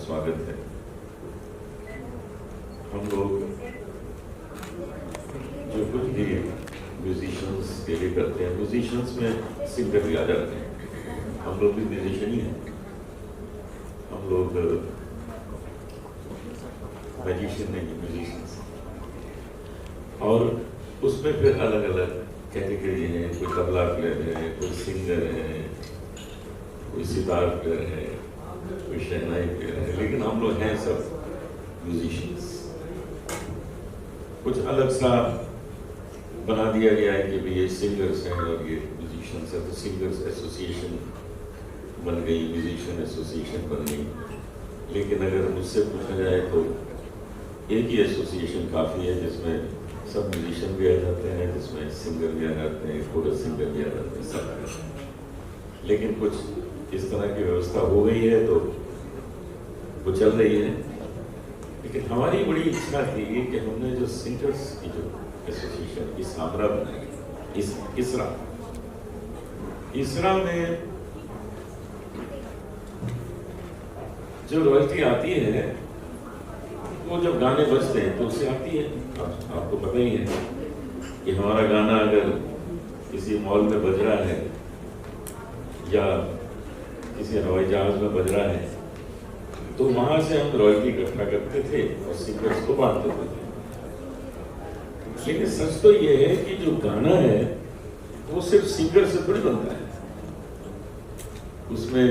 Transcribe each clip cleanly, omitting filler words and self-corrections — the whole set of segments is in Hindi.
स्वागत है। हम लोग जो कुछ भी म्यूजिशियंस के लिए करते हैं, म्यूजिशियंस में सिंगर भी आ जाते हैं। हम लोग भी म्यूजिशियन ही हैं, हम लोग मैजिशियन नहीं, म्यूजिशियंस। और उसमें फिर अलग अलग कैटेगरी हैं, कोई तबला प्लेयर है, कोई सिंगर है, कोई सितार प्लेयर है, कोई शहनाई प्लेयर है, लेकिन हम लोग हैं सब म्यूजिशियंस। कुछ अलग सा बना दिया गया है कि भाई ये सिंगर्स हैं और ये म्यूजिशियंस हैं, तो सिंगर्स एसोसिएशन बन गई, म्यूजिशियन एसोसिएशन बन गई। लेकिन अगर मुझसे पूछा जाए तो एक ही एसोसिएशन काफ़ी है, जिसमें सब म्यूजिशियन भी आ जाते हैं, जिसमें सिंगर भी आ जाते हैं, कोरस सिंगर भी आ जाते हैं, सब। लेकिन कुछ इस तरह की व्यवस्था हो गई है तो वो चल रही है। लेकिन हमारी बड़ी इच्छा थी कि हमने जो सिंगर्स की जो एसोसिएशन इसामरा बनाई, इसरा में जो रॉयल्टी आती है वो जब गाने बजते हैं तो उससे आती है। आपको पता ही है कि हमारा गाना अगर किसी मॉल में बज रहा है या किसी हवाई जहाज में बज रहा है तो वहां से हम रॉयल्टी इकट्ठा करते थे और सिंगर्स को बांटते थे। लेकिन सच तो ये है कि जो गाना है वो सिर्फ सिंगर से थोड़ी बनता है, उसमें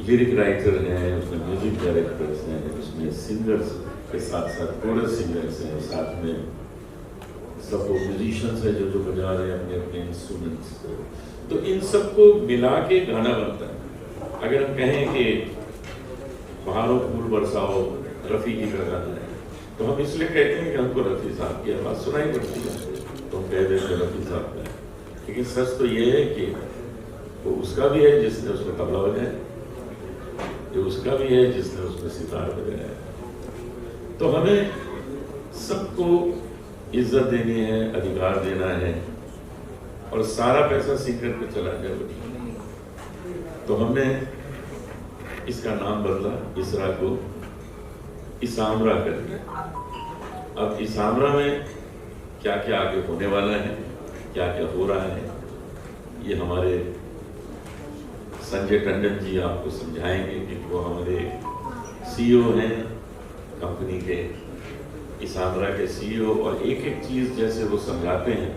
लिरिक राइटर हैं, उसमें म्यूजिक डायरेक्टर्स हैं, उसमें सिंगर्स के साथ साथ कोरस सिंगर्स हैं, साथ में सब म्यूजिशियंस हैं जो बजा रहे हैं अपने अपने इंस्ट्रूमेंट्स। तो इन सबको मिला के गाना बनता है। अगर हम कहें कि बहारों फूल बरसाओ रफ़ी जी का गाना है तो हम इसलिए कहते हैं कि हमको रफ़ी साहब की आवाज़ सुनाई पड़ती है तो हम कह देते हैं रफ़ी साहब का है। लेकिन सच तो ये है कि वो उसका भी है जिसने उसमें तबला बजाया, ये उसका भी है जिसने उसमें सितार बजाया। तो हमें सबको इज्जत देनी है, अधिकार देना है, और सारा पैसा सिंगर पे चला जाए। तो हमने इसका नाम बदला, इसरा को इसामरा कर दिया। अब इसामरा में क्या क्या आगे होने वाला है, क्या क्या हो रहा है, ये हमारे संजय टंडन जी आपको समझाएंगे कि वो हमारे सीईओ हैं कंपनी के, इसामरा के सीईओ, और एक एक चीज़ जैसे वो समझाते हैं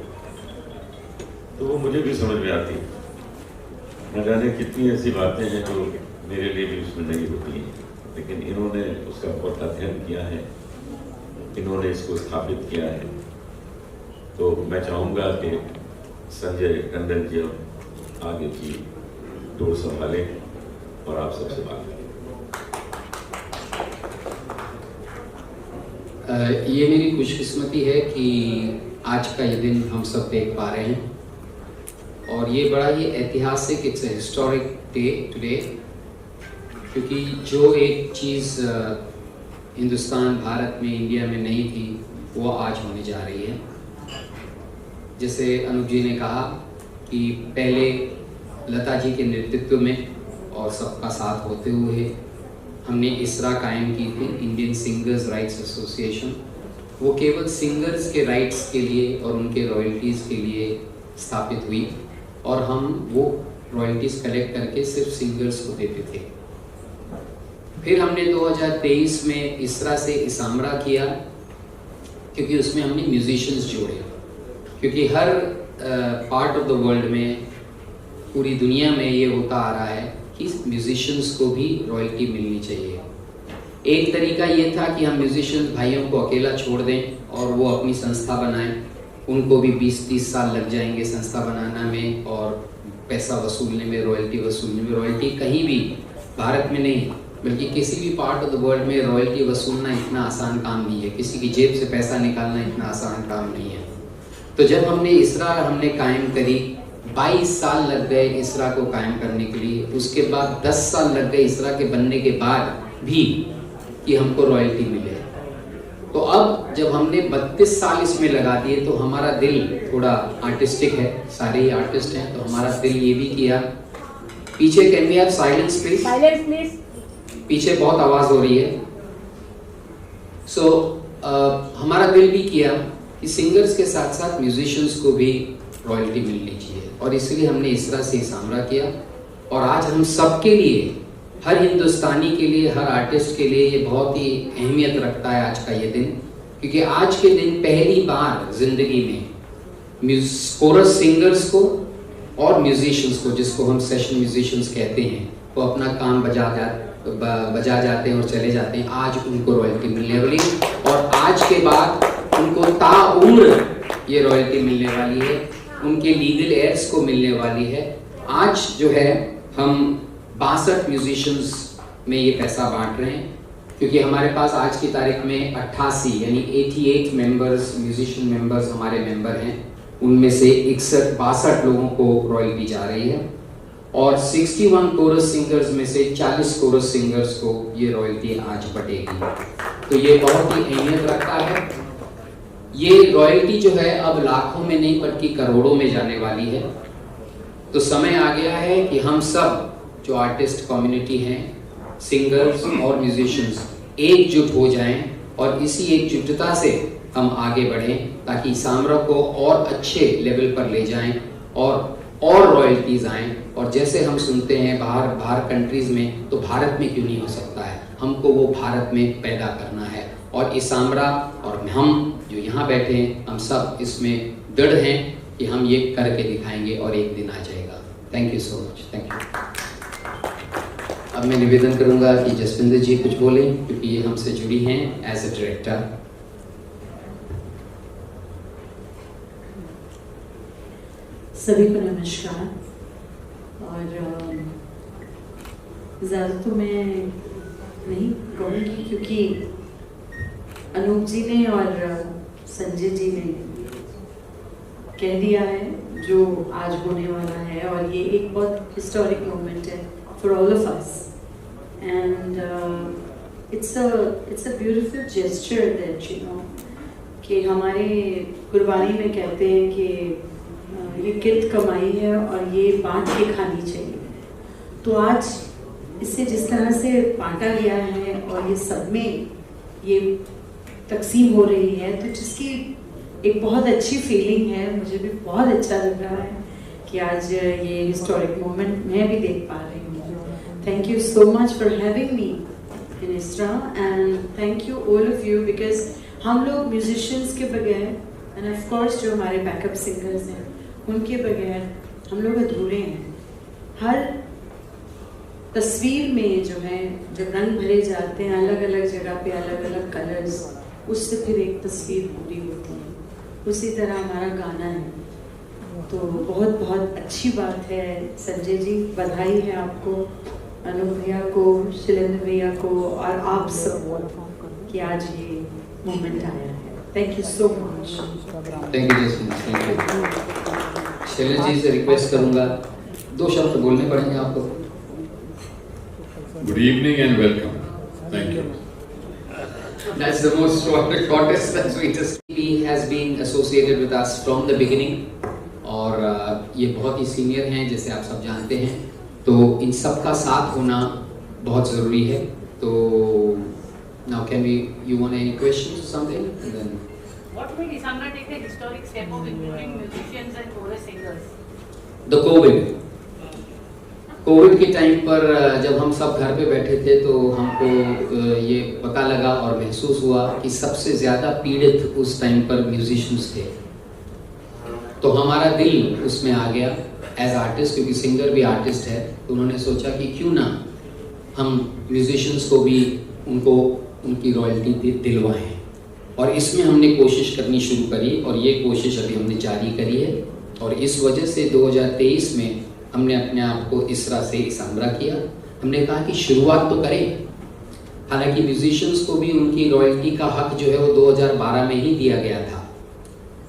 तो वो मुझे भी समझ में आती है। न जाने कितनी ऐसी बातें हैं जो मेरे लिए भी उसमें नहीं होती हैं, लेकिन इन्होंने उसका बहुत अध्ययन किया है, इन्होंने इसको स्थापित किया है। तो मैं चाहूँगा कि संजय टंडन जी आगे की डोर संभालें और आप सबसे बात करें। ये मेरी खुशकिस्मती है कि आज का ये दिन हम सब देख पा रहे हैं, और ये बड़ा ही ऐतिहासिक, it's a historic day today, क्योंकि जो एक चीज़ हिंदुस्तान, भारत में, इंडिया में नहीं थी वो आज होने जा रही है। जैसे अनुज जी ने कहा कि पहले लता जी के नेतृत्व में और सबका साथ होते हुए हमने इसरा कायम की थी, इंडियन सिंगर्स राइट्स एसोसिएशन। वो केवल सिंगर्स के राइट्स के लिए और उनके रॉयल्टीज़ के लिए स्थापित हुई, और हम वो रॉयल्टीज़ कलेक्ट करके सिर्फ सिंगर्स को देते थे। फिर हमने 2023 में इसरा से इसामरा किया, क्योंकि उसमें हमने म्यूजिशियंस जोड़े, क्योंकि हर पार्ट ऑफ द वर्ल्ड में, पूरी दुनिया में ये होता आ रहा है कि म्यूजिशियंस को भी रॉयल्टी मिलनी चाहिए। एक तरीका ये था कि हम म्यूजिशियंस भाइयों को अकेला छोड़ दें और वो अपनी संस्था बनाएं, उनको भी 20-30 साल लग जाएंगे संस्था बनाना में और पैसा वसूलने में, रॉयल्टी वसूलने में। रॉयल्टी कहीं भी भारत में नहीं, बल्कि किसी भी पार्ट ऑफ द वर्ल्ड में रॉयल्टी वसूलना इतना आसान काम नहीं है, किसी की जेब से पैसा निकालना इतना आसान काम नहीं है। तो जब हमने इसरा कायम करी, 22 साल लग गए इसरा को कायम करने के लिए। उसके बाद 10 साल लग गए इसरा के बनने के बाद भी कि हमको रॉयल्टी मिले। तो अब जब हमने 32 साल इसमें लगा दिए तो हमारा दिल थोड़ा आर्टिस्टिक है, सारे ही आर्टिस्ट हैं, तो हमारा दिल ये भी किया। पीछे can we have silence please? Silence please. पीछे बहुत आवाज़ हो रही है। हमारा दिल भी किया कि सिंगर्स के साथ साथ म्यूजिशियंस को भी रॉयल्टी मिलनी चाहिए, और इसलिए हमने इसरा से इसामरा किया। और आज हम सबके लिए, हर हिंदुस्तानी के लिए, हर आर्टिस्ट के लिए ये बहुत ही अहमियत रखता है आज का ये दिन, क्योंकि आज के दिन पहली बार जिंदगी में कोरस सिंगर्स को और म्यूजिशियंस को, जिसको हम सेशन म्यूजिशियंस कहते हैं, वो अपना काम बजा जाते हैं और चले जाते हैं। आज उनको रॉयल्टी मिलने वाली है, और आज के बाद उनको ताउम्र ये रॉयल्टी मिलने वाली है, उनके लीगल एड्स को मिलने वाली है। आज जो है हम 62 म्यूजिशियंस में ये पैसा बांट रहे हैं, क्योंकि हमारे पास आज की तारीख में 88 यानी 88 मेंबर्स, म्यूजिशियन मेंबर्स हमारे मेंबर हैं। उनमें से 62 लोगों को रॉयल्टी जा रही है, और 61 कोरस सिंगर्स में से 40 कोरस सिंगर्स को ये रॉयल्टी आज बटेगी। तो ये बहुत ही अहमियत रखता है। ये रॉयल्टी जो है अब लाखों में नहीं बल्कि करोड़ों में जाने वाली है। तो समय आ गया है कि हम सब जो आर्टिस्ट कम्युनिटी हैं, सिंगर्स और म्यूजिशियंस एकजुट हो जाएं, और इसी एकजुटता से हम आगे बढ़ें, ताकि इसामरा को और अच्छे लेवल पर ले जाएं और रॉयल्टीज आएं। और जैसे हम सुनते हैं बाहर कंट्रीज में, तो भारत में क्यों नहीं हो सकता है? हमको वो भारत में पैदा करना है, और इसामरा और हम जो यहाँ बैठे हैं, हम सब इसमें दृढ़ हैं कि हम ये करके दिखाएंगे और एक दिन आ जाएगा। Thank you so much. Thank you. अब मैं निवेदन करूंगा कि जसविंदर जी कुछ बोलें, क्योंकि ये हमसे जुड़ी हैं एज ए डायरेक्टर। सभी को नमस्कार। और ज़्यादा तो मैं नहीं कहूँगी, क्योंकि अनूप जी ने और संजय जी ने कह दिया है जो आज होने वाला है, और ये एक बहुत हिस्टोरिक मोमेंट है for all of us, and it's a beautiful gesture that you know, कि हमारे गुरबानी में कहते हैं कि ये कित कमाई है और ये बांट के खानी चाहिए। तो आज इसे जिस तरह से बांटा गया है और ये सब में ये तकसीम हो रही है, तो जिसकी एक बहुत अच्छी फीलिंग है। मुझे भी बहुत अच्छा लग रहा है कि आज ये हिस्टोरिक मोमेंट मैं भी देख पा रही हूँ। Thank you so much for having me in इसरा, and thank you all of you, because हम लोग म्यूजिशियंस के बगैर, एंड ऑफ कोर्स जो हमारे बैकअप सिंगर्स हैं, उनके बगैर हम लोग अधूरे हैं। हर तस्वीर में जो है, जब रंग भरे जाते हैं अलग अलग जगह पे, अलग अलग कलर्स, उससे फिर एक तस्वीर पूरी होती है। उसी तरह हमारा गाना है। तो बहुत बहुत अच्छी बात है संजय जी, बधाई है आपको, अनूप भैया को, शैलेंद्र भैया को, और आप सब कि आज ये मोमेंट आया है। Thank you so much. Thank you Jasmine, thank you. Shailendra ji से रिक्वेस्ट करूंगा, 2 शब्द बोलने पड़ेंगे आपको। Good evening and welcome. Thank you. That's the most shortest and sweetest. He has been associated with us from the beginning, और ये बहुत ही सीनियर हैं जैसे आप सब जानते हैं, तो इन सब का साथ होना बहुत ज़रूरी है। तो now can we, you want any questions or something? And then what made Isamra take the historic step of including musicians and chorus singers? the Covid के टाइम पर जब हम सब घर पे बैठे थे, तो हमको ये पता लगा और महसूस हुआ कि सबसे ज़्यादा पीड़ित उस टाइम पर म्यूजिशियंस थे। तो हमारा दिल उसमें आ गया एज आर्टिस्ट, क्योंकि सिंगर भी आर्टिस्ट है। तो उन्होंने सोचा कि क्यों ना हम म्यूजिशियंस को भी उनकी रॉयल्टी दिलवाएं, और इसमें हमने कोशिश करनी शुरू करी, और ये कोशिश अभी हमने जारी करी है। और इस वजह से 2023 में हमने अपने आप को इसरा से इसामरा किया। हमने कहा कि शुरुआत तो करें। हालांकि म्यूजिशियंस को भी उनकी रॉयल्टी का हक जो है वो 2012 में ही दिया गया था।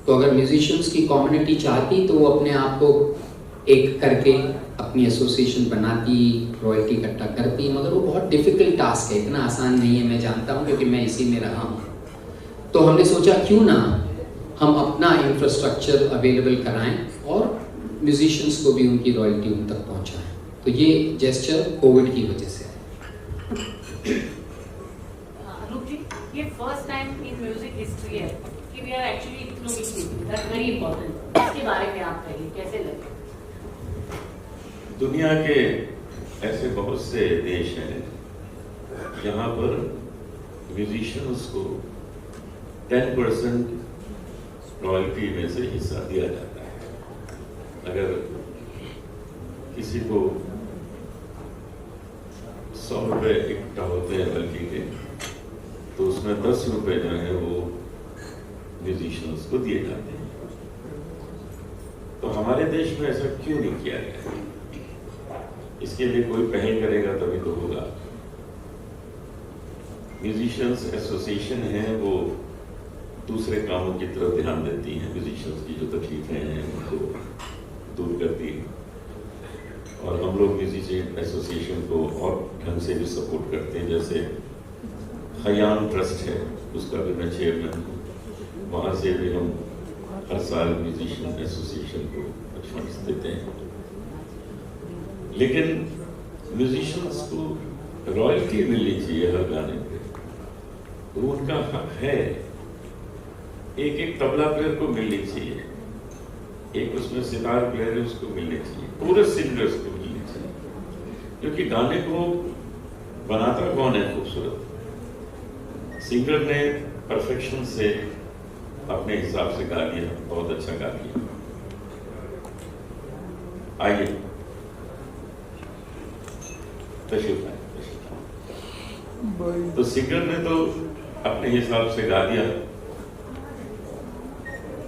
तो अगर म्यूजिशियंस की कम्युनिटी चाहती तो वो अपने आप को एक करके अपनी एसोसिएशन बनाती, रॉयल्टी इकट्ठा करती, मगर वो बहुत डिफ़िकल्ट टास्क है, इतना आसान नहीं है, मैं जानता हूँ क्योंकि मैं इसी में रहा हूँ। तो हमने सोचा क्यों ना हम अपना इंफ्रास्ट्रक्चर अवेलेबल कराएं और म्यूजिशियंस को भी उनकी रॉयल्टी उन तक पहुंचाएं। तो ये जेस्चर कोविड की वजह से है। अनूप जी, ये first time in music history है कि we are actually including, that's very important. इसके बारे में आप कहिए, कैसे लगे? दुनिया के ऐसे बहुत से देश हैं जहाँ पर म्यूजिशियंस को 10% रॉयल्टी में से हिस्सा दिया जाता है। अगर किसी को 100 रुपये इकट्ठा होते हैं रॉयल्टी के, तो उसमें 10 रुपये जो है वो म्यूजिशियंस को दिए जाते हैं। तो हमारे देश में ऐसा क्यों नहीं किया गया? इसके लिए कोई पहल करेगा तभी तो होगा। म्यूजिशियंस एसोसिएशन है, वो दूसरे कामों की तरफ ध्यान देती हैं, म्यूजिशियंस की जो तकलीफें हैं उनको दूर करती है। और हम लोग म्यूजिशियन एसोसिएशन को और ढंग से भी सपोर्ट करते हैं। जैसे खयाम ट्रस्ट है, उसका भी मैं चेयरमैन हूँ। वहाँ से भी हम हर साल म्यूजिशियन एसोसिएशन को कुछ फंड्स देते हैं। लेकिन म्यूजिशियंस को रॉयल्टी मिलनी चाहिए हर गाने पे, वो उनका हक है। एक एक तबला प्लेयर को मिलनी चाहिए, एक उसमें सितार प्लेयर है उसको मिलनी चाहिए, पूरे सिंगर्स को मिलनी चाहिए। क्योंकि गाने को बनाता कौन है खूबसूरत? सिंगर ने परफेक्शन से अपने हिसाब से गा दिया, बहुत अच्छा गा दिया। आइए तो सिंगर ने तो अपने हिसाब से गा दिया,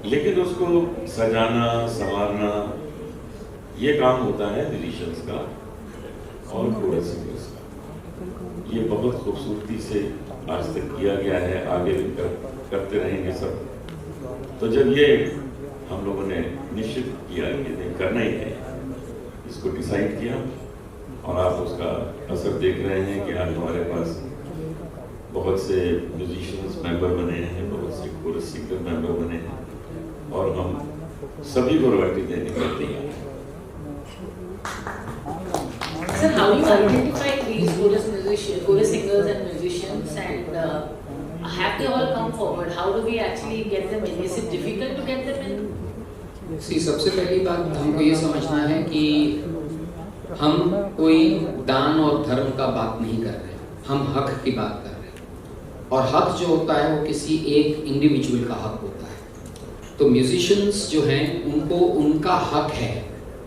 लेकिन उसको सजाना संवारना ये काम होता है म्यूजिशियंस का और कोरस सिंगर्स का। ये बहुत खूबसूरती से आज तक किया गया है, आगे भी करते रहेंगे सब। तो जब ये हम लोगों ने निश्चित किया कि करना ही है, इसको डिसाइड किया और आप उसका असर देख रहे हैं कि आज हमारे पास बहुत से म्यूजिशियंस मेंबर बने हैं, बहुत से कोरस सिंगर मेंबर बने हैं और हम सभी को रॉयल्टी देने के तैयार हैं। Sir, how do you identify these chorus musicians, chorus singers and musicians, and have they all come forward? How do we actually get them in? Is it difficult to get them in? सबसे पहली बात हमको ये समझना है कि हम कोई दान और धर्म का बात नहीं कर रहे, हम हक की बात कर रहे हैं। और हक जो होता है वो किसी एक इंडिविजुअल का हक होता है। तो म्यूजिशियंस जो हैं उनको उनका हक है।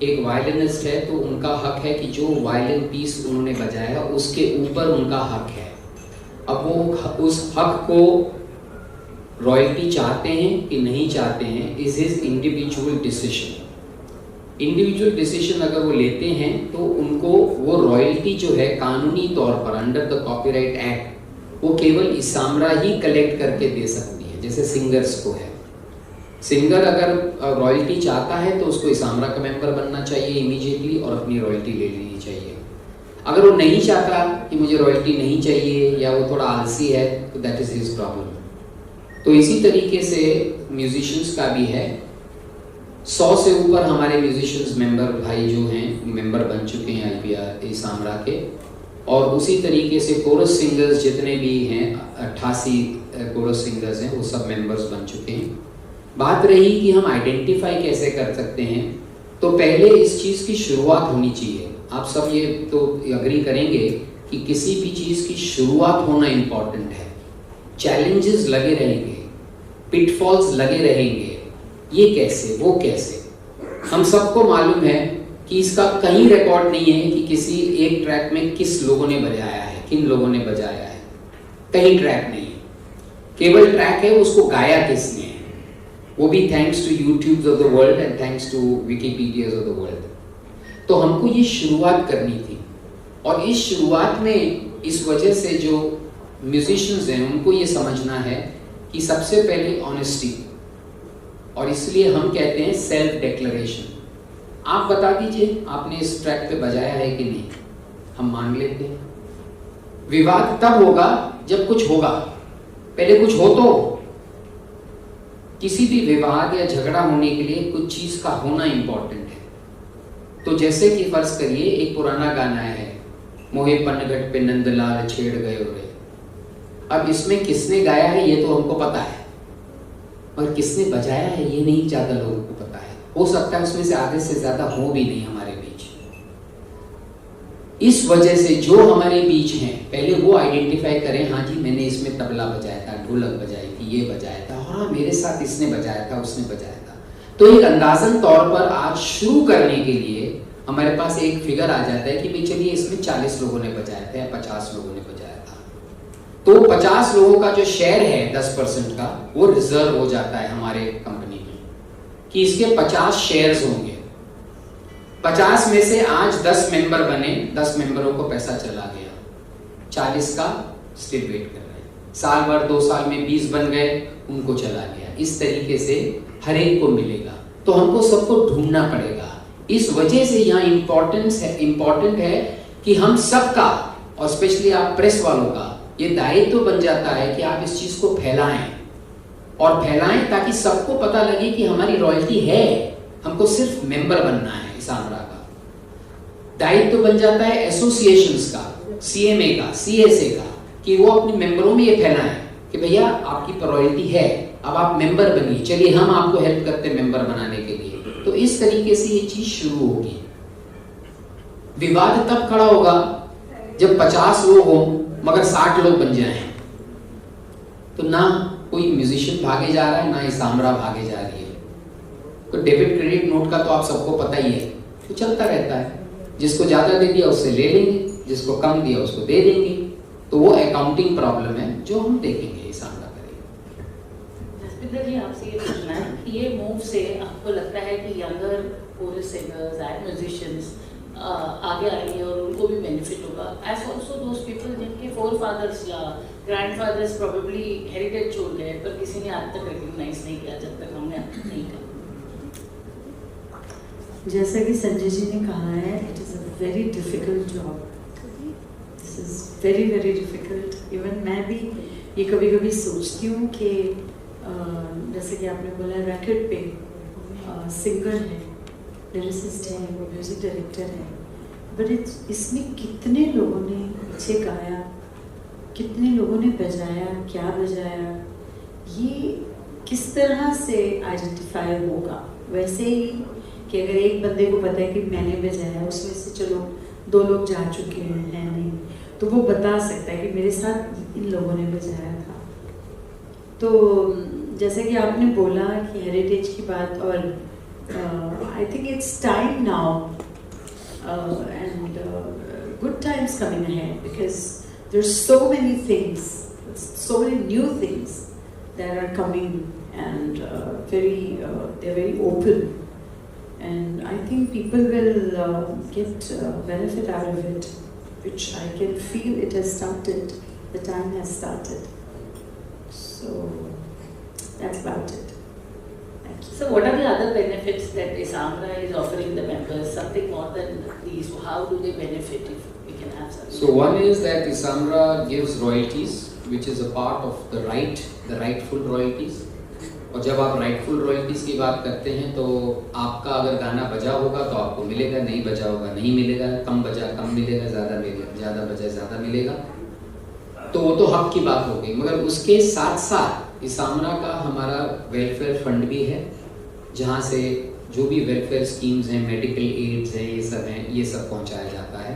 एक वायलिनिस्ट है तो उनका हक है कि जो वायलिन पीस उन्होंने बजाया उसके ऊपर उनका हक है। अब वो उस हक को रॉयल्टी चाहते हैं कि नहीं चाहते हैं, is his individual decision. Individual decision अगर वो लेते हैं तो उनको वो रॉयल्टी जो है कानूनी तौर पर अंडर द कॉपीराइट एक्ट वो केवल इसामरा ही कलेक्ट करके दे सकती है, जैसे सिंगर्स को है। सिंगर अगर रॉयल्टी चाहता है तो उसको इसामरा का मेंबर बनना चाहिए इमीडिएटली और अपनी रॉयल्टी ले लेनी चाहिए। अगर वो नहीं चाहता कि मुझे रॉयल्टी नहीं चाहिए या वो थोड़ा आलसी है तो दैट इज हिज प्रॉब्लम। तो इसी तरीके से म्यूजिशियंस का भी है। 100 से ऊपर हमारे म्यूजिशियंस मेंबर भाई जो हैं मेंबर बन चुके हैं IPR इसामरा के। और उसी तरीके से कोरस सिंगर्स जितने भी हैं 88 कोरस सिंगर्स हैं वो सब मेंबर्स बन चुके हैं। बात रही कि हम आइडेंटिफाई कैसे कर सकते हैं, तो पहले इस चीज़ की शुरुआत होनी चाहिए। आप सब ये तो अग्री करेंगे कि किसी भी चीज़ की शुरुआत होना इम्पॉर्टेंट है। चैलेंजेस लगे रहेंगे, पिटफॉल्स लगे रहेंगे, ये कैसे वो कैसे। हम सबको मालूम है कि इसका कहीं रिकॉर्ड नहीं है कि किसी एक ट्रैक में किस लोगों ने बजाया है, किन लोगों ने बजाया है, कहीं ट्रैक नहीं है। केवल ट्रैक है उसको गाया किसने है, वो भी thanks to YouTube of the world and thanks to Wikipedia of the world. तो हमको ये शुरुआत करनी थी और इस शुरुआत में इस वजह से जो म्यूजिशियंस हैं उनको ये समझना है कि सबसे पहले ऑनेस्टी, और इसलिए हम कहते हैं सेल्फ डिक्लेरेशन। आप बता दीजिए आपने इस ट्रैक पे बजाया है कि नहीं, हम मान लेते हैं। विवाद तब होगा जब कुछ होगा, पहले कुछ हो तो। किसी भी विवाद या झगड़ा होने के लिए कुछ चीज का होना इंपॉर्टेंट है। तो जैसे कि फर्ज करिए एक पुराना गाना है, मोहे पनघट पे नंदलाल छेड़ गए रे। अब इसमें किसने गाया है ये तो हमको पता है, और किसने बजाया है ये नहीं ज्यादा लोगों को पता है। हो सकता है उसमें से आधे से ज्यादा हो भी नहीं हमारे बीच। इस वजह से जो हमारे बीच हैं पहले वो आइडेंटिफाई करें, हाँ जी मैंने इसमें तबला बजाया था, ढोलक बजाई थी, ये बजाया था, हाँ मेरे साथ इसने बजाया था, उसने बजाया था। तो एक अंदाजन तौर पर आज शुरू करने के लिए हमारे पास एक फिगर आ जाता है कि भाई चलिए इसमें 40 लोगों ने बजाया था या 50 लोगों ने बजाया था। तो 50 लोगों का जो शेयर है 10% का वो रिजर्व हो जाता है हमारे कंपनी में कि इसके 50 शेयर्स होंगे। 50 में से आज 10 मेंबर बने, 10 मेंबरों को पैसा चला गया, 40 का स्टिल वेट कर रहे हैं। साल भर 2 साल में 20 बन गए, उनको चला गया। इस तरीके से हर एक को मिलेगा, तो हमको सबको ढूंढना पड़ेगा। इस वजह से यहाँ इम्पोर्टेंट है कि हम सबका और स्पेशली आप प्रेस वालों का ये दायित्व बन जाता है कि आप इस चीज को फैलाएं और फैलाएं ताकि सबको पता लगे कि हमारी रॉयल्टी है, हमको सिर्फ मेंबर बनना है। इसामरा का दायित्व बन जाता है एसोसिएशंस का, सीएमए का, सीएसए का, कि वो अपने मेंबरों में ये फैलाएं कि भैया आपकी रॉयल्टी है, अब आप मेंबर बनिए, चलिए हम आपको हेल्प करते हैं मेंबर बनाने के लिए। तो इस तरीके से ये चीज शुरू होगी। विवाद तब खड़ा होगा जब 50 लोग हो मगर 60 लोग बन जाएं, तो ना कोई म्यूजिशियन भागे जा रहा है ना इसामरा भागे जा रही है। तो डेबिट क्रेडिट नोट का तो आप सबको पता ही है, तो चलता रहता है। जिसको ज्यादा दे दिया उससे ले लेंगे, जिसको कम दिया उसको दे देंगे। तो वो अकाउंटिंग प्रॉब्लम है जो हम देखेंगे, इसामरा करेंगे। जसपिंदर जी आपसे ये पूछना है कि ये मूव से आपको लगता है कि younger chorus singers and musicians आगे आएंगे और उनको भी बेनिफिट होगा, एज ऑल्सो दोज पीपल जिनके फोरफादर्स या ग्रैंडफादर्स प्रोबेबली हेरिटेज छोड़ गए पर किसी ने आज तक रिकॉग्नाइज नहीं किया जब तक हमने नहीं किया। जैसा कि संजय जी ने कहा है, it is a very difficult job, this is very very difficult. Even मैं भी ये कभी कभी सोचती हूँ कि जैसे कि आपने बोला रैकेट पे सिंगर है, लिरिसिस्ट है, म्यूजिक डायरेक्टर है, बट इसमें कितने लोगों ने पीछे गाया, कितने लोगों ने बजाया, क्या बजाया, ये किस तरह से आइडेंटिफाई होगा। वैसे ही कि अगर एक बंदे को पता है कि मैंने बजाया, उसमें से चलो 2 लोग जा चुके हैं नहीं, तो वो बता सकता है कि मेरे साथ इन लोगों ने बजाया था। तो जैसे कि आपने बोला कि हेरिटेज की बात, और I think it's time now and good times coming ahead because there are so many things, so many new things that are coming and they're very open, and I think people will get benefit out of it, which I can feel it has started, the time has started, so that's about it. Thank you. So what are the other benefits that Isamra is offering the members, something more than these? How do they benefit if we can have something? So one is that Isamra gives royalties, which is a part of the rightful royalties. और जब आप राइटफुल रॉयल्टीज की बात करते हैं तो आपका अगर गाना बजा होगा तो आपको मिलेगा, नहीं बजा होगा नहीं मिलेगा, कम बजा कम मिलेगा, ज़्यादा बजा ज़्यादा मिलेगा, तो वो तो हक की बात हो गई। मगर उसके साथ साथ इसामरा का हमारा वेलफेयर फंड भी है, जहाँ से जो भी वेलफेयर स्कीम्स हैं, मेडिकल एड्स हैं, ये सब पहुँचाया जाता है।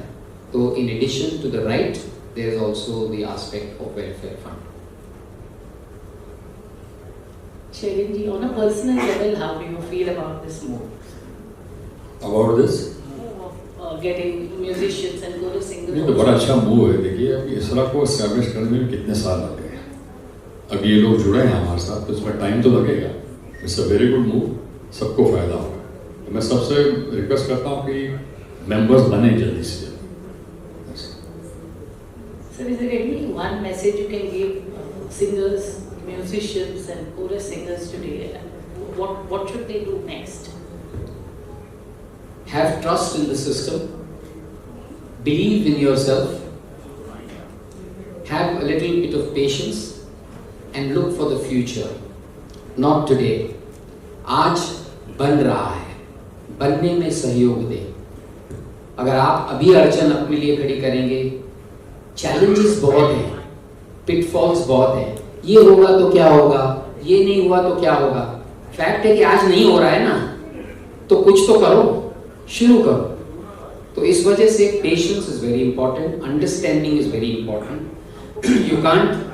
तो in addition to the right there is also the aspect of welfare fund. Sherin ji, on a personal level, how do you feel about this move? About this? Getting musicians and go to singers. ये तो बड़ा अच्छा मूव है। देखिए अब इसरा को एस्टैब्लिश करने में कितने साल लगे हैं, अब ये लोग जुड़े हैं हमारे साथ, तो इसमें टाइम तो लगेगा। It's a very good move, सबको फायदा होगा। तो मैं सबसे रिक्वेस्ट करता हूँ कि मेंबर्स बने जल्दी से। So is there any one message you can give singers, musicians and chorus singers today? What should they do next? Have trust in the system, believe in yourself, have a little bit of patience and look for the future, not today. आज बन रहा है, बनने में सहयोग दे। अगर आप अभी अड़चन अपने लिए खड़ी करेंगे, चैलेंजेस बहुत हैं, पिटफॉल्स बहुत हैं, ये होगा तो क्या होगा, ये नहीं हुआ तो क्या होगा। फैक्ट है कि आज नहीं हो रहा है ना, तो कुछ तो करो, शुरू करो। तो इस वजह से patience is very important, understanding is very important. You can't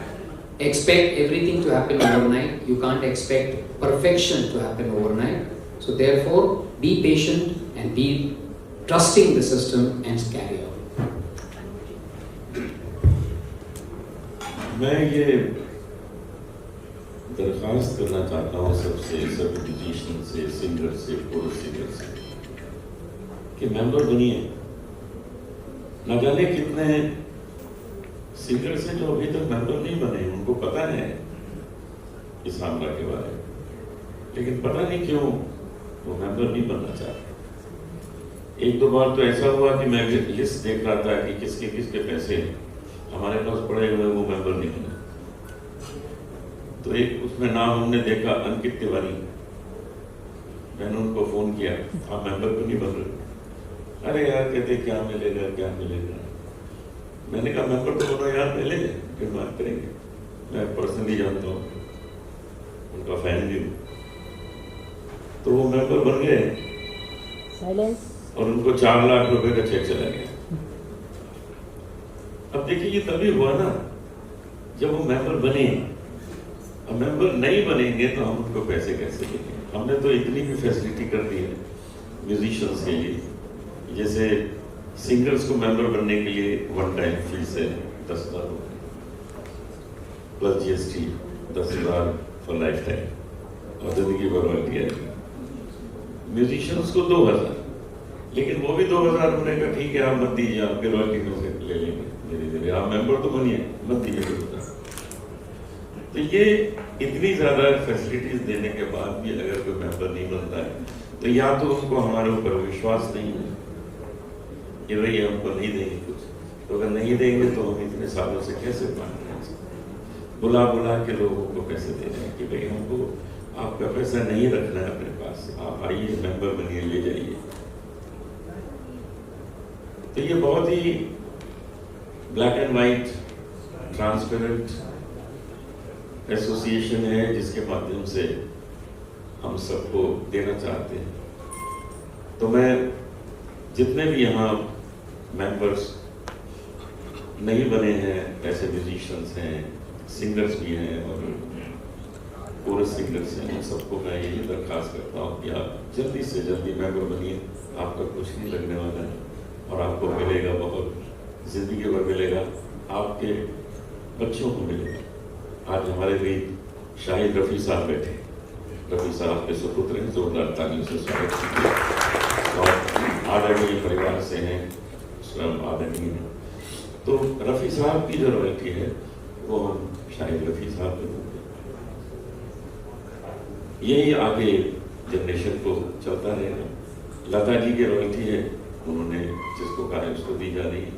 expect everything to happen overnight. You can't expect perfection to happen overnight. So therefore, be patient and be trusting the system and carry on. मैं ये दरख्वास्त करना चाहता हूँ सबसे, सब म्यूजिशियन से, सिंगर से, कोरस सिंगर से, कि मेंबर बनिए। न जाने कितने सिंगर्स हैं जो अभी तक मेंबर नहीं बने, उनको पता है इस मामला के बारे में, लेकिन पता नहीं क्यों वो मेंबर नहीं बनना चाहते। एक दो बार तो ऐसा हुआ कि मैं लिस्ट देख रहा था कि किसके किसके पैसे हमारे पास पड़े हुए, वो मेंबर नहीं बने। तो एक उसमें नाम हमने देखा, अंकित तिवारी। मैंने उनको फोन किया, आप मेंबर क्यों नहीं बन रहे? अरे यार, कहते क्या मिलेगा क्या मिलेगा। मैंने कहा मेंबर तो बनो यार, पहले फिर बात करेंगे। मैं पर्सनली जानता हूँ, उनका फैन भी हूँ। तो वो मेंबर बन गए और उनको 4 लाख रुपए का चेक चला गया। अब देखिए, ये तभी हुआ ना जब वो मेंबर बने। अब मेंबर नहीं बनेंगे तो हम उनको पैसे कैसे देंगे? हमने तो इतनी भी फैसिलिटी कर दी है म्यूजिशियंस के लिए, जैसे सिंगर्स को मेंबर बनने के लिए 1 टाइम फीस है 10,000 plus GST 10,000 for life time और जिंदगी भर रॉयल्टी है। म्यूजिशियंस को 2,000, लेकिन वो भी 2,000 होने का ठीक है, आप मत दीजिए, आपके रॉयल्टी में से ले लेंगे धीरे धीरे, आप मेंबर तो बनिए, मत दीजिए 2,000। तो ये इतनी ज्यादा फैसिलिटीज देने के बाद भी अगर कोई मेंबर नहीं बनता है तो या तो उनको हमारे ऊपर विश्वास नहीं है कि भाई हमको नहीं देंगे कुछ, तो अगर नहीं देंगे तो हम इतने सालों से कैसे मान रहे हैं, बुला बुला के लोगों को पैसे दे रहे हैं कि भाई हमको आपका पैसा नहीं रखना है अपने पास, आप आइए मेंबर बनिए, ले जाइए। तो ये बहुत ही black and white transparent association है जिसके माध्यम से हम सबको देना चाहते हैं। तो मैं जितने भी यहाँ मेंबर्स नहीं बने हैं, ऐसे म्यूजिशियंस हैं, सिंगर्स भी हैं और कोरस सिंगर्स हैं, सबको मैं यही दरख्वास्त करता हूँ कि आप जल्दी से जल्दी मेंबर बनिए। आपका कुछ नहीं लगने वाला है और आपको मिलेगा बहुत, जिंदगी भर मिलेगा, आपके बच्चों को मिलेगा। आज हमारे भी शाहिद रफ़ी साहब बैठे, रफ़ी साहब के सुपुत्र हैं, जोरदार तालियों से स्वागत कीजिए। और आदरणीय परिवार से हैं, स्वयं आदरणीय हैं। तो रफ़ी साहब की जो रॉयल्टी है वो हम शाहिद रफ़ी साहब को देंगे। यही आगे जनरेशन को चलता रहेगा। लता जी की रॉयल्टी है, उन्होंने जिसको कहा है उसको दी जा रही है।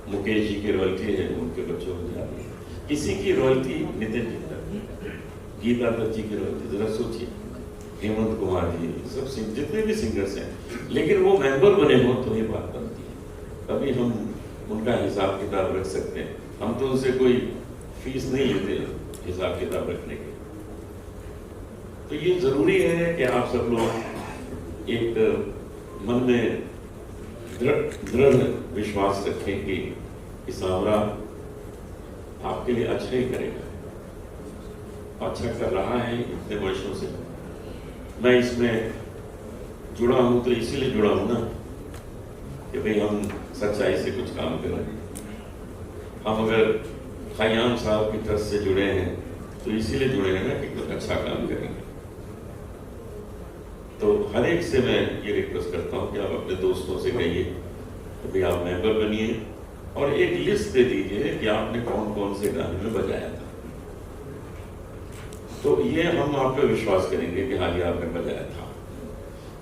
मुकेश जी की रॉयल्टी है, उनके बच्चों को जा रही है। किसी की रॉयल्टी, नितिन जी गीता दत्त जी की रॉयल्टी, जरा सोचिए, हेमंत कुमार जी, सब जितने भी सिंगर्स हैं, लेकिन वो मेंबर बने हो तो ये बात बनती है, तभी हम उनका हिसाब किताब रख सकते हैं। हम तो उनसे कोई फीस नहीं लेते हिसाब किताब रखने के। तो ये जरूरी है कि आप सब लोग एक मन में दृढ़ विश्वास रखें कि इसावरा आपके लिए अच्छा ही करेगा, अच्छा कर रहा है इतने वर्षों से। मैं इसमें जुड़ा हूं तो इसीलिए जुड़ा हूं ना कि भाई हम सच्चाई से कुछ काम करें। हम अगर खयाम साहब की तरफ से जुड़े हैं तो इसीलिए जुड़े हैं ना कि कुछ अच्छा काम करेंगे। तो हर एक से मैं ये रिक्वेस्ट करता हूँ कि आप अपने दोस्तों से कहिए कि भाई आप मेंबर बनिए और एक लिस्ट दे दीजिए कि आपने कौन कौन से गाने में बजाया था। तो ये हम आप पे विश्वास करेंगे कि हाँ जी आपने बजाया था।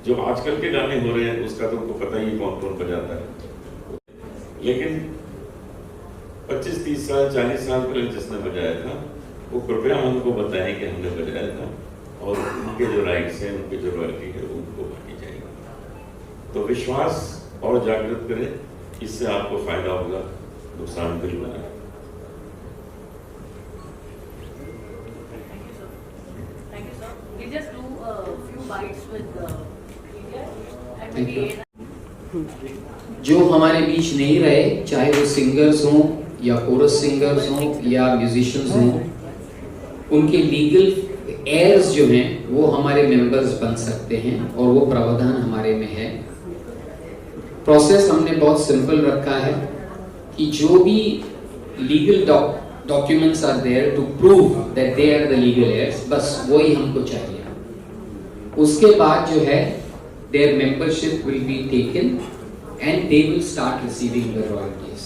जो आजकल के गाने हो रहे हैं उसका तो उनको पता ही कौन कौन बजाता है, लेकिन 25-30 साल 40 साल पहले जिसने बजाया था वो कृपया हमको बताएं कि हमने बजाया था, और उनके जो राइट्स हैं, उनकी जो रॉयल्टी है उनको बांटी जाएगी। तो विश्वास और जागृत करें, इससे आपको फायदा होगा, नुकसान बिल्कुल नहीं। Thank you, sir. We just do a few bites with India and Thank you. maybe जो हमारे बीच नहीं रहे, चाहे वो सिंगर्स हों या कोरस सिंगर्स हों या म्यूजिशियंस हों, उनके लीगल एयर्स जो हैं वो हमारे मेंबर्स बन सकते हैं और वो प्रावधान हमारे में है। प्रोसेस हमने बहुत सिंपल रखा है कि जो भी legal documents are there to prove that they are the legal heirs, बस वही हमको चाहिए। उसके बाद जो है their membership will be taken and they will start receiving the royalties.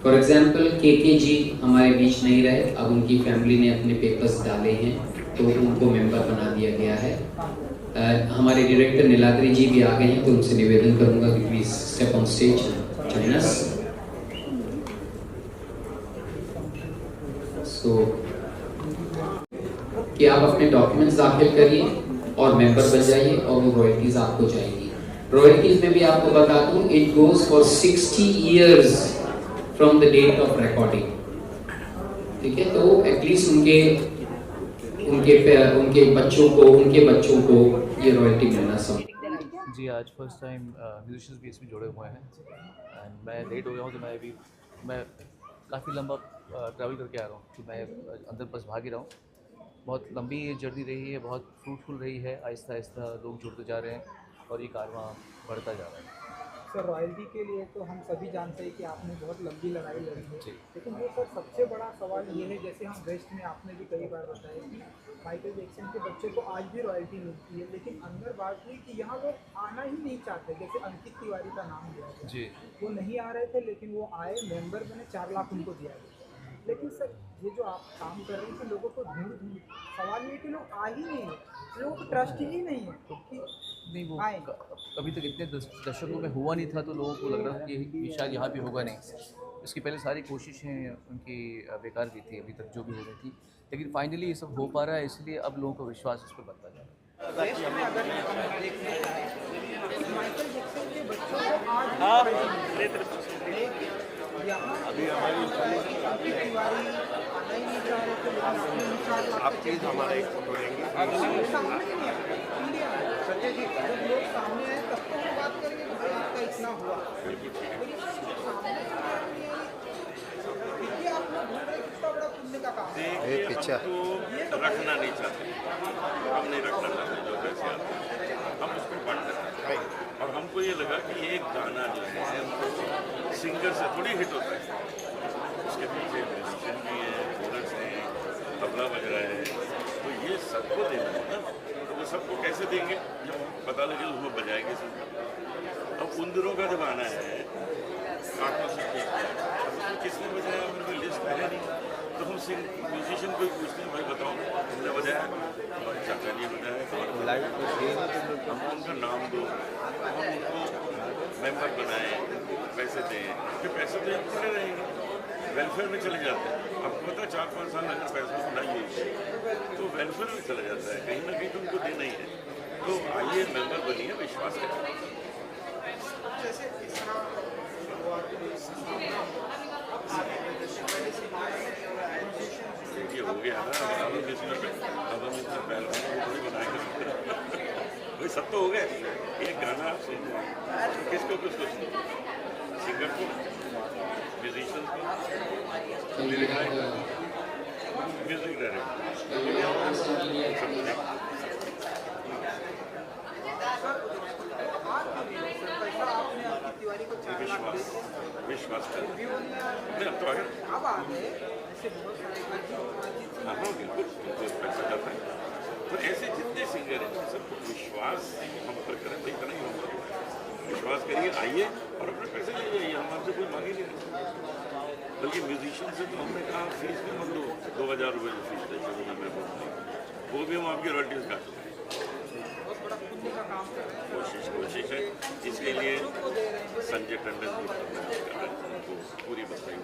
For example, KK जी हमारे बीच नहीं रहे, अब उनकी फैमिली ने अपने पेपर्स डाले हैं तो उनको मेंबर बना दिया गया है। हमारे डायरेक्टर नीलाद्री जी भी आ गए हैं, तो उनसे निवेदन करूंगा कि please step on stage join us. So कि आप अपने डॉक्यूमेंट्स दाखिल करिए और मेंबर बन जाइए और वो रॉयल्टीज आपको जाएंगी। रॉयल्टीज में भी आपको बता दूं, it goes for 60 years from the date of recording. ठीक है, तो एटलीस्ट उनके बच्चों को ये रॉयल्टी मिलना चाहिए। जी, आज फर्स्ट टाइम म्यूजिशियंस भी इसमें जुड़े हुए हैं एंड मैं लेट हो गया हूँ, तो मैं काफ़ी लंबा ट्रैवल करके आ रहा हूँ कि मैं अंदर बस भाग ही रहा हूँ। बहुत लंबी ये जर्नी रही है, बहुत फ्रूटफुल रही है। आहिस्ता आहिस्ता लोग जुड़ते जा रहे हैं और ये कारवां बढ़ता जा रहा है। सर, रॉयल्टी के लिए तो हम सभी जानते हैं कि आपने बहुत लंबी लड़ाई लड़ी है, जी। लेकिन वो सर सबसे बड़ा सवाल ये है, जैसे हम वेस्ट में आपने भी कई बार बताया कि माइकल जैक्सन के बच्चे को आज भी रॉयल्टी मिलती है, लेकिन अंदर बात हुई कि यहाँ लोग आना ही नहीं चाहते। जैसे अंकित तिवारी का नाम लिया था, जी, वो नहीं आ रहे थे, लेकिन वो आए, मेंबर बने, 4 लाख उनको दिया गया। लेकिन सर ये जो आप काम कर रहे हैं कि लोगों को ढूंढ सवाल ये कि लोग आ ही नहीं है, लोगों को ट्रस्ट ही नहीं है कि नहीं वो आए। कभी तक इतने दशकों में हुआ नहीं था, तो लोगों को लग रहा था कि शायद यहाँ भी होगा नहीं। इसकी पहले सारी कोशिशें उनकी बेकार की थी अभी तक जो भी हो रही थी, लेकिन फाइनली ये सब हो पा रहा है, इसलिए अब लोगों को विश्वास इस पर बढ़ता जा रहा है। वेस्ट में अगर हम देखने जाएं तो माइकल जैक्सन के बच्चों को आज यहाँ अभी हमारी तिवारी आना ही नहीं चाह रहे थे, लेकिन आपने विचार आप प्लीज हमारा एक फोटो लेंगे। सामने नहीं है, इंडिया में संजय जी जब लोग सामने आए तब तो हम बात करेंगे कि भाई आपका इतना हुआ, लेकिन सामने देखिए आप लोग ढूंढ रहे कितना बड़ा पुण्य का काम है। तो रखना नहीं चाहते, हम नहीं रखना चाहते जो वैसे हम उसको बांट रहे हैं। और हमको ये लगा कि एक गाना जो है सिंगर से थोड़ी हिट होता है, उसके पीछे म्यूजिशियन भी है, कोरस है, तबला बज रहा है, तो ये सबको देना है ना। तो वो सबको कैसे देंगे जब पता लगे उसको बजाएंगे सब। अब उन दिनों का जब आना है, काटों से किसने बजाया, उनकी लिस्ट है नहीं, तो हम म्यूजिशियन को ही पूछते हैं, भाई बताओ तुमने बजाया, हमारे चाचा जी बजाया, हम उनका नाम दो, हम उनको मेंबर बनाएं, पैसे दें, फिर पैसे तो हम खड़े रहेंगे, वेलफेयर में चले जाते हैं। आपको पता है 4-5 साल अगर पैसा बनाइए तो वेलफेयर में चला जाता है, कहीं ना कहीं तो उनको देना ही है। तो आइए मेंबर बनिए, विश्वास करें। ये हो गया ना, अब हम इतना पहलवान थोड़ी बनाएंगे, वही सब तो हो गए। एक गाना आप सुन किसको सुनो, सिंगर को, म्यूजिशियन को, म्यूजिक विश्वास कर हाँ बिल्कुल पैसा जाता है। तो ऐसे जितने सिंगर हैं सबको विश्वास हम पर करें, भाई इतना ही हम विश्वास करिए, आइए और अपने पैसे ले जाइए, हम आपसे कोई मांगे नहीं रहे। बल्कि म्यूजिशियन से तो हमने कहा फीस भी हम लोग 2000 रुपये जो फीस है शुरू में वो भी हम आपकी रॉयल्टीज काट लें। कोशिश है, इसके लिए संजय टंडन जी पूरी बताई